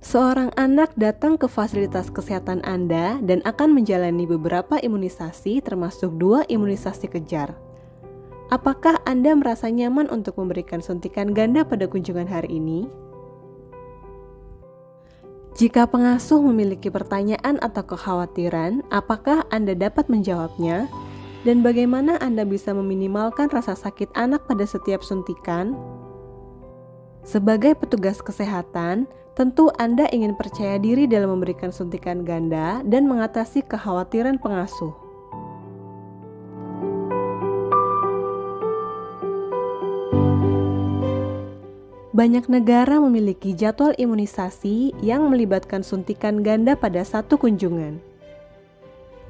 Seorang anak datang ke fasilitas kesehatan Anda dan akan menjalani beberapa imunisasi termasuk 2 imunisasi kejar. Apakah Anda merasa nyaman untuk memberikan suntikan ganda pada kunjungan hari ini? Jika pengasuh memiliki pertanyaan atau kekhawatiran, apakah Anda dapat menjawabnya? Dan bagaimana Anda bisa meminimalkan rasa sakit anak pada setiap suntikan? Sebagai petugas kesehatan, tentu Anda ingin percaya diri dalam memberikan suntikan ganda dan mengatasi kekhawatiran pengasuh. Banyak negara memiliki jadwal imunisasi yang melibatkan suntikan ganda pada satu kunjungan.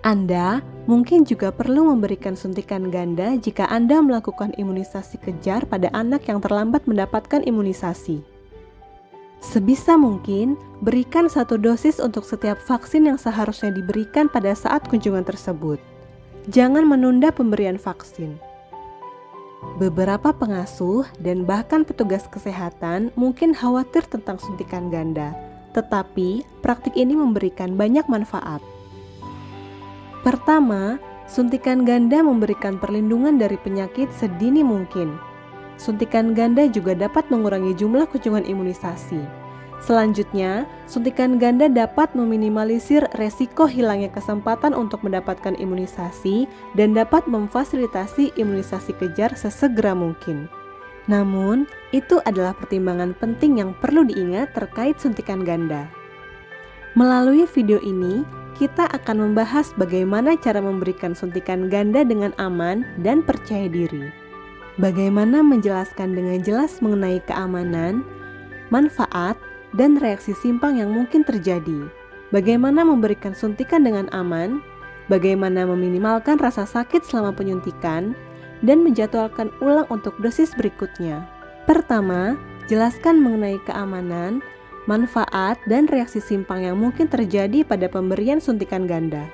Anda mungkin juga perlu memberikan suntikan ganda jika Anda melakukan imunisasi kejar pada anak yang terlambat mendapatkan imunisasi. Sebisa mungkin, berikan 1 dosis untuk setiap vaksin yang seharusnya diberikan pada saat kunjungan tersebut. Jangan menunda pemberian vaksin. Beberapa pengasuh dan bahkan petugas kesehatan mungkin khawatir tentang suntikan ganda, tetapi praktik ini memberikan banyak manfaat. Pertama, suntikan ganda memberikan perlindungan dari penyakit sedini mungkin. Suntikan ganda juga dapat mengurangi jumlah kunjungan imunisasi. Selanjutnya, suntikan ganda dapat meminimalisir resiko hilangnya kesempatan untuk mendapatkan imunisasi dan dapat memfasilitasi imunisasi kejar sesegera mungkin. Namun, itu adalah pertimbangan penting yang perlu diingat terkait suntikan ganda. Melalui video ini, kita akan membahas bagaimana cara memberikan suntikan ganda dengan aman dan percaya diri. Bagaimana menjelaskan dengan jelas mengenai keamanan, manfaat, dan reaksi simpang yang mungkin terjadi. Bagaimana memberikan suntikan dengan aman, bagaimana meminimalkan rasa sakit selama penyuntikan, dan menjadwalkan ulang untuk dosis berikutnya. Pertama, jelaskan mengenai keamanan, manfaat, dan reaksi simpang yang mungkin terjadi pada pemberian suntikan ganda.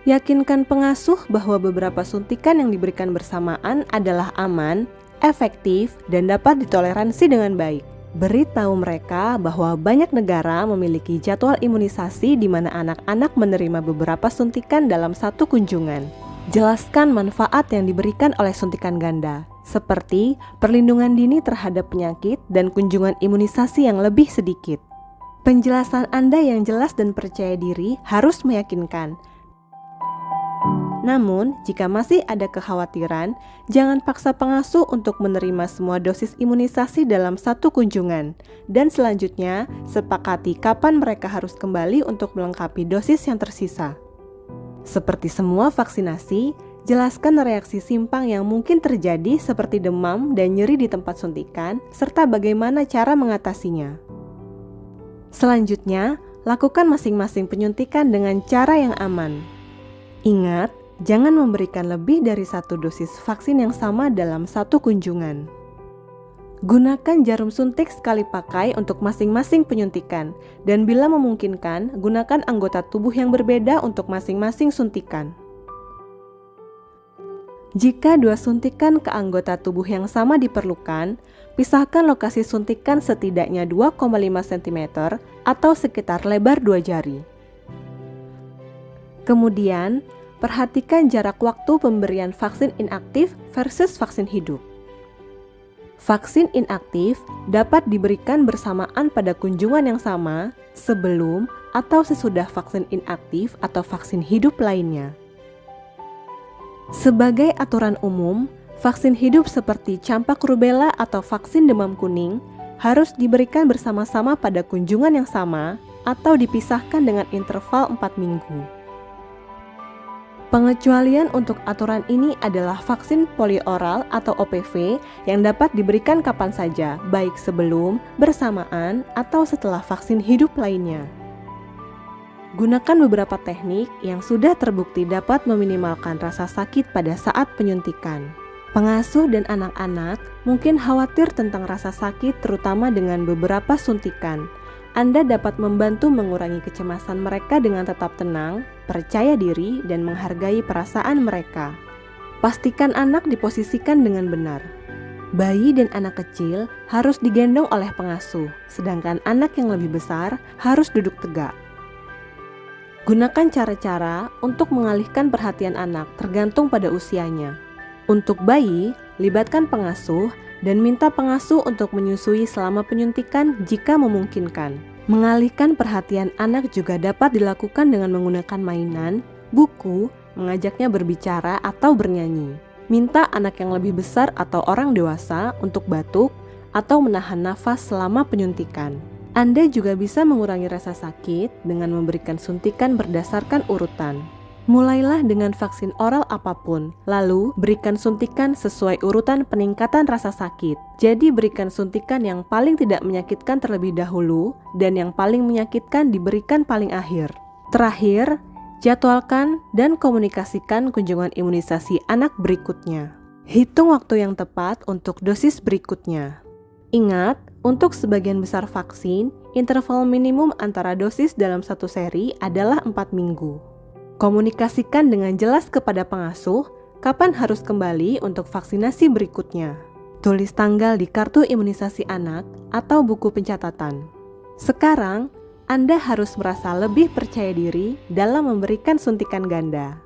Yakinkan pengasuh bahwa beberapa suntikan yang diberikan bersamaan adalah aman, efektif, dan dapat ditoleransi dengan baik. Beritahu mereka bahwa banyak negara memiliki jadwal imunisasi di mana anak-anak menerima beberapa suntikan dalam satu kunjungan. Jelaskan manfaat yang diberikan oleh suntikan ganda, seperti perlindungan dini terhadap penyakit dan kunjungan imunisasi yang lebih sedikit. Penjelasan Anda yang jelas dan percaya diri harus meyakinkan. Namun, jika masih ada kekhawatiran, jangan paksa pengasuh untuk menerima semua dosis imunisasi dalam satu kunjungan. Dan selanjutnya, sepakati kapan mereka harus kembali untuk melengkapi dosis yang tersisa. Seperti semua vaksinasi, jelaskan reaksi simpang yang mungkin terjadi seperti demam dan nyeri di tempat suntikan, serta bagaimana cara mengatasinya. Selanjutnya, lakukan masing-masing penyuntikan dengan cara yang aman. Ingat, jangan memberikan lebih dari 1 dosis vaksin yang sama dalam satu kunjungan. Gunakan jarum suntik sekali pakai untuk masing-masing penyuntikan, dan bila memungkinkan, gunakan anggota tubuh yang berbeda untuk masing-masing suntikan. Jika 2 suntikan ke anggota tubuh yang sama diperlukan, pisahkan lokasi suntikan setidaknya 2,5 cm atau sekitar lebar 2 jari. Kemudian, perhatikan jarak waktu pemberian vaksin inaktif versus vaksin hidup. Vaksin inaktif dapat diberikan bersamaan pada kunjungan yang sama, sebelum atau sesudah vaksin inaktif atau vaksin hidup lainnya. Sebagai aturan umum, vaksin hidup seperti campak rubella atau vaksin demam kuning harus diberikan bersama-sama pada kunjungan yang sama atau dipisahkan dengan interval 4 minggu. Pengecualian untuk aturan ini adalah vaksin polioral atau OPV yang dapat diberikan kapan saja, baik sebelum, bersamaan, atau setelah vaksin hidup lainnya. Gunakan beberapa teknik yang sudah terbukti dapat meminimalkan rasa sakit pada saat penyuntikan. Pengasuh dan anak-anak mungkin khawatir tentang rasa sakit terutama dengan beberapa suntikan. Anda dapat membantu mengurangi kecemasan mereka dengan tetap tenang, percaya diri, dan menghargai perasaan mereka. Pastikan anak diposisikan dengan benar. Bayi dan anak kecil harus digendong oleh pengasuh, sedangkan anak yang lebih besar harus duduk tegak. Gunakan cara-cara untuk mengalihkan perhatian anak tergantung pada usianya. Untuk bayi, libatkan pengasuh dan minta pengasuh untuk menyusui selama penyuntikan jika memungkinkan. Mengalihkan perhatian anak juga dapat dilakukan dengan menggunakan mainan, buku, mengajaknya berbicara atau bernyanyi. Minta anak yang lebih besar atau orang dewasa untuk batuk atau menahan nafas selama penyuntikan. Anda juga bisa mengurangi rasa sakit dengan memberikan suntikan berdasarkan urutan. Mulailah dengan vaksin oral apapun, lalu berikan suntikan sesuai urutan peningkatan rasa sakit. Jadi berikan suntikan yang paling tidak menyakitkan terlebih dahulu dan yang paling menyakitkan diberikan paling akhir. Terakhir, jadwalkan dan komunikasikan kunjungan imunisasi anak berikutnya. Hitung waktu yang tepat untuk dosis berikutnya. Ingat, untuk sebagian besar vaksin, interval minimum antara dosis dalam satu seri adalah 4 minggu. Komunikasikan dengan jelas kepada pengasuh kapan harus kembali untuk vaksinasi berikutnya. Tulis tanggal di kartu imunisasi anak atau buku pencatatan. Sekarang, Anda harus merasa lebih percaya diri dalam memberikan suntikan ganda.